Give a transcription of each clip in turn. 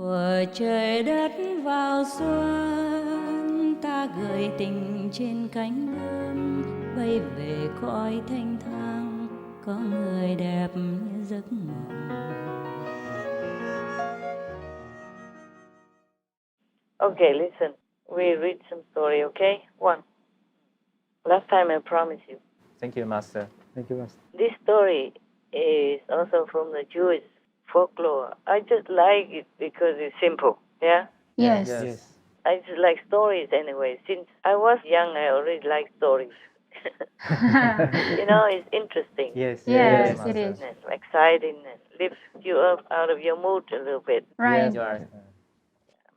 Của trời đất vào xuân, ta gửi tình trên cánh bướm, bay về cõi thanh thang, có người đẹp như giấc mộng. Okay, listen. We read some story, okay? One. Last time I promised you. Thank you, Master. Thank you, Master. This story is also from the Jewish folklore. I just like it because it's simple, yeah? Yes. Yes. I just like stories anyway. Since I was young, I already like stories. It's interesting. Yes, Master. it is. And exciting and lifts you up out of your mood a little bit. Right. You are.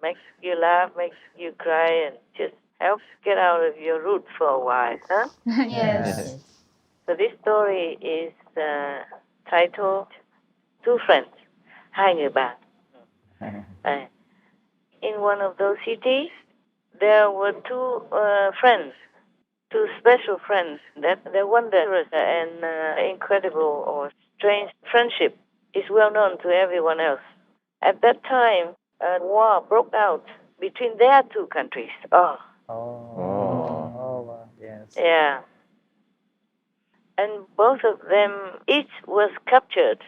Makes you laugh, makes you cry, and just helps get out of your root for a while, huh? Yes. So this story is titled Two Friends, Hai Người Bạn. In one of those cities, there were two friends, two special friends. That their wondrous and incredible or strange friendship is well known to everyone else. At that time, a war broke out between their two countries. Wow. Yes. Yeah. And both of them each was captured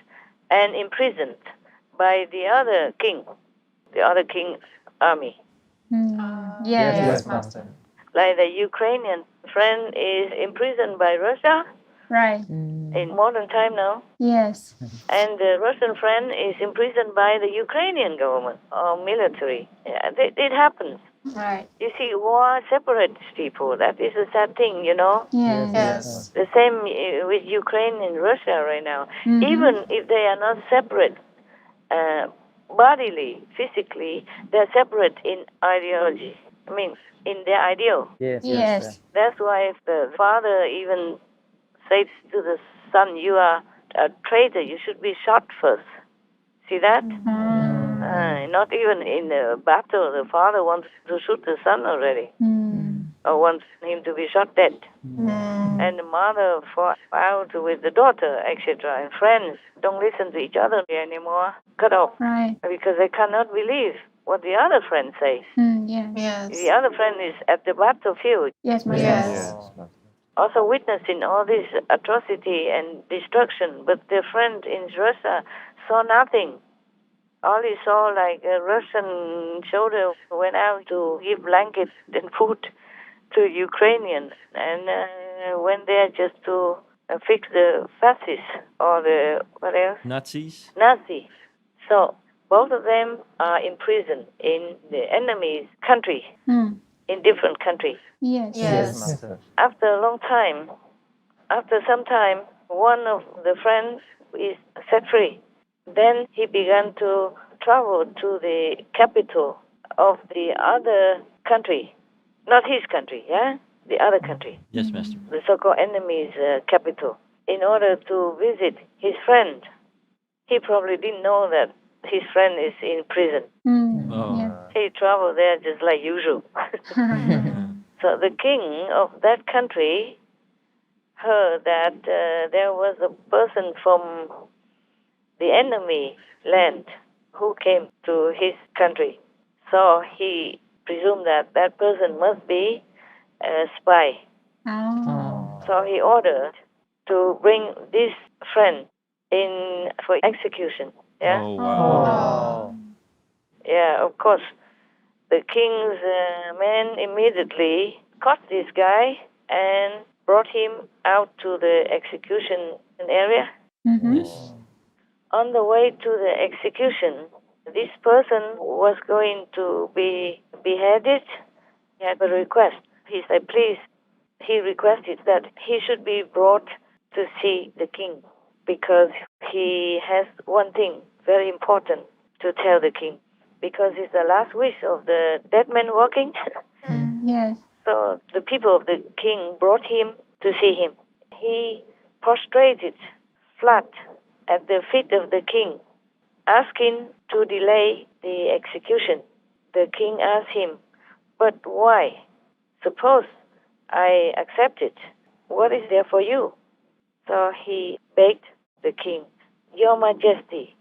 and imprisoned by the other king's army. Yes. Master. Like the Ukrainian friend is imprisoned by Russia Right. in modern time now, Yes. and the Russian friend is imprisoned by the Ukrainian government or military. Yeah, it happens. Right. You see, war separates people. That is a sad thing, Yes. The same with Ukraine and Russia right now. Mhm. Even if they are not separate bodily, physically, they're separate in ideology. I mean, in their ideal. Yes. That's why if the father even says to the son, "You are a traitor, you should be shot first." See that? Not even in the battle, the father wants to shoot the son already, or wants him to be shot dead. And the mother fought out with the daughter, etc. And friends don't listen to each other anymore, cut off, Right. because they cannot believe what the other friend says. Yes. The other friend is at the battlefield, Yes, Master. Yes. also witnessing all this atrocity and destruction, but their friend in Russia saw nothing. All he saw, like a Russian soldier went out to give blankets and food to Ukrainians, and went there just to fix the fascists or the, what else? Nazi. So both of them are imprisoned in the enemy's country, in different countries. Yes. Yes, Master. After some time, one of the friends is set free. Then he began to travel to the capital of the other country, not his country, yeah? The other country. Yes, Master. The so-called enemy's capital, in order to visit his friend. He probably didn't know that his friend is in prison. Yes. He traveled there just like usual. So the king of that country heard that there was a person from the enemy land who came to his country. So he presumed that that person must be a spy. So he ordered to bring this friend in for execution. Yeah? Oh, wow. Yeah, of course. The king's men immediately caught this guy and brought him out to the execution area. Yes. On the way to the execution, this person was going to be beheaded. He had a request. He said, please, he requested that he should be brought to see the king, because he has one thing very important to tell the king, because it's the last wish of the dead man walking. Yes. So the people of the king brought him to see him. He prostrated flat at the feet of the king, asking to delay the execution. The king asked him, but why? Suppose I accept it. What is there for you? So he begged the king, Your Majesty,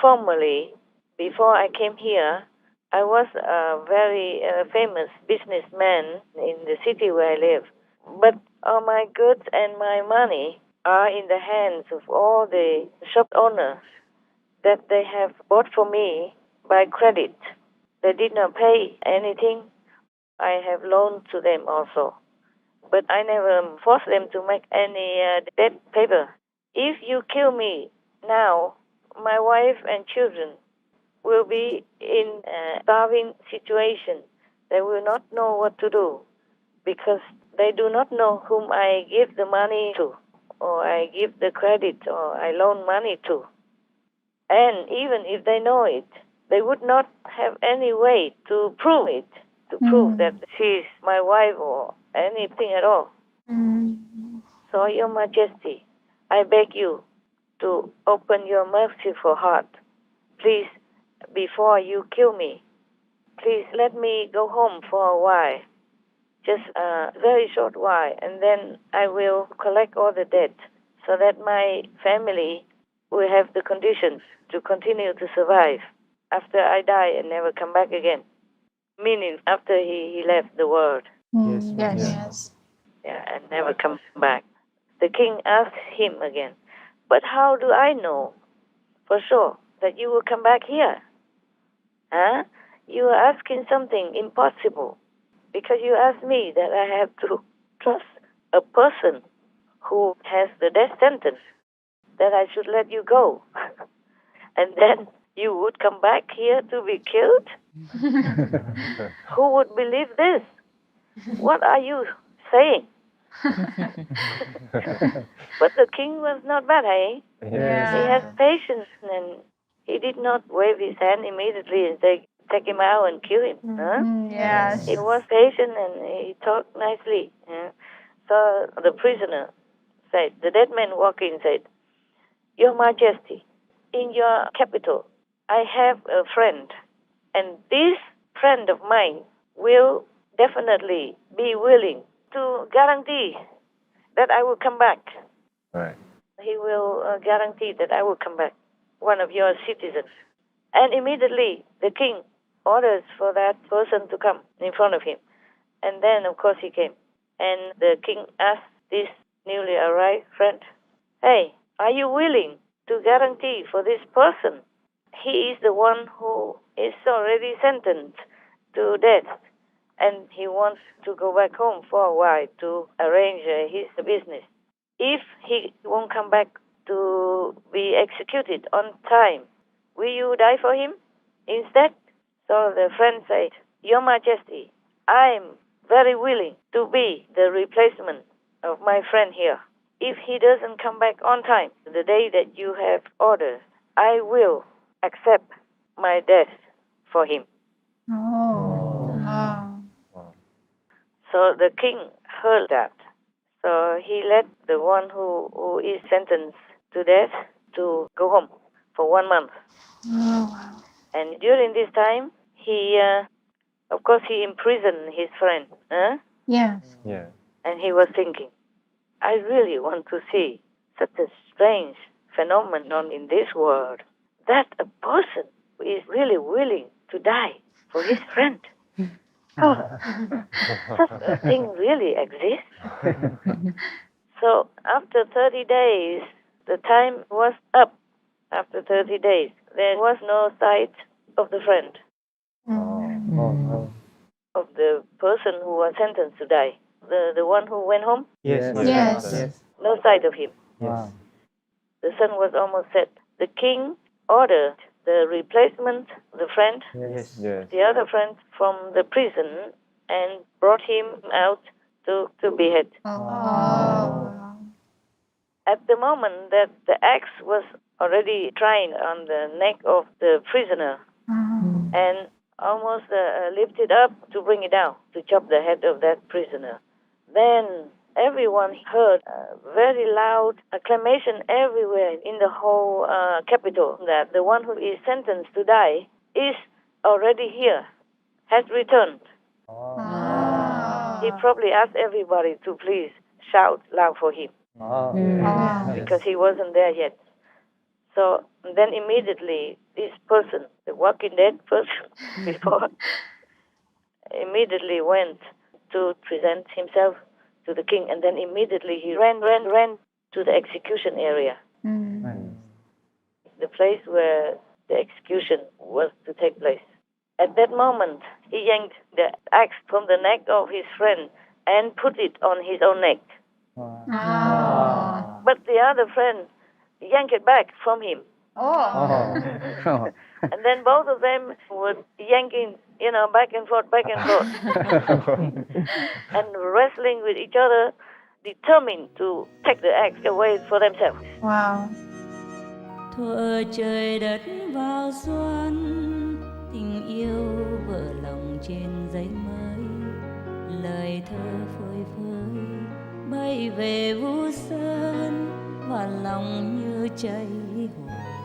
formally before I came here, I was a very famous businessman in the city where I live. But all my goods and my money are in the hands of all the shop owners that they have bought for me by credit. They did not pay anything. I have loaned to them also. But I never forced them to make any debt paper. If you kill me now, my wife and children will be in a starving situation. They will not know what to do because they do not know whom I give the money to, or I give the credit, or I loan money to. And even if they know it, they would not have any way to prove it, to prove that she's my wife or anything at all. So, Your Majesty, I beg you to open your merciful heart. Please, before you kill me, please let me go home for a while, just a very short while, and then I will collect all the debt so that my family will have the conditions to continue to survive after I die and never come back again. Meaning after he left the world. Yes. Yes. Yeah, and never come back. The king asked him again, but how do I know for sure that you will come back here? Huh? You are asking something impossible because you asked me that I have to trust a person who has the death sentence, that I should let you go. And then you would come back here to be killed? Who would believe this? What are you saying? But the king was not bad, eh? Yes. He has patience, and he did not wave his hand immediately and say, take him out and kill him. Huh? Yes. He was patient and he talked nicely. So the prisoner said, the dead man walked in and said, Your Majesty, in your capital, I have a friend, and this friend of mine will definitely be willing to guarantee that I will come back. Right. He will guarantee that I will come back, one of your citizens. And immediately the king orders for that person to come in front of him. And then, of course, he came. And the king asked this newly arrived friend, hey, are you willing to guarantee for this person? He is the one who is already sentenced to death, and he wants to go back home for a while to arrange his business. If he won't come back to be executed on time, will you die for him instead? So the friend said, Your Majesty, I'm very willing to be the replacement of my friend here. If he doesn't come back on time, the day that you have ordered, I will accept my death for him. Oh. Wow. So the king heard that. So he let the one who is sentenced to death to go home for 1 month. Oh, wow. And during this time, he, of course, he imprisoned his friend. Yes. Yeah. And he was thinking, I really want to see such a strange phenomenon in this world, that a person is really willing to die for his friend. Oh, such a thing really exists. So after 30 days, the time was up. After 30 days, there was no sight of the friend, of the person who was sentenced to die. The one who went home, Yes. Yes. no sight of him. Yes. The sun was almost set. The king ordered the replacement, the friend, Yes. the other friend from the prison, and brought him out to behead. Oh. At the moment that the axe was already trying on the neck of the prisoner and almost lifted up to bring it down, to chop the head of that prisoner, then everyone heard a very loud acclamation everywhere in the whole capital that the one who is sentenced to die is already here, has returned. He probably asked everybody to please shout loud for him because he wasn't there yet. So then immediately this person, the Walking Dead person before, immediately went to present himself to the king, and then immediately he ran to the execution area, the place where the execution was to take place. At that moment, he yanked the axe from the neck of his friend and put it on his own neck. Oh. But the other friend yanked it back from him. Oh. And then both of them were yanking, back and forth, and wrestling with each other, determined to take the axe away for themselves. Wow. thuở trời đất vào xuân, tình yêu vỡ lòng trên giấy mới, lời thơ phơi phới bay về Vũ Sơn và lòng như cháy hồn.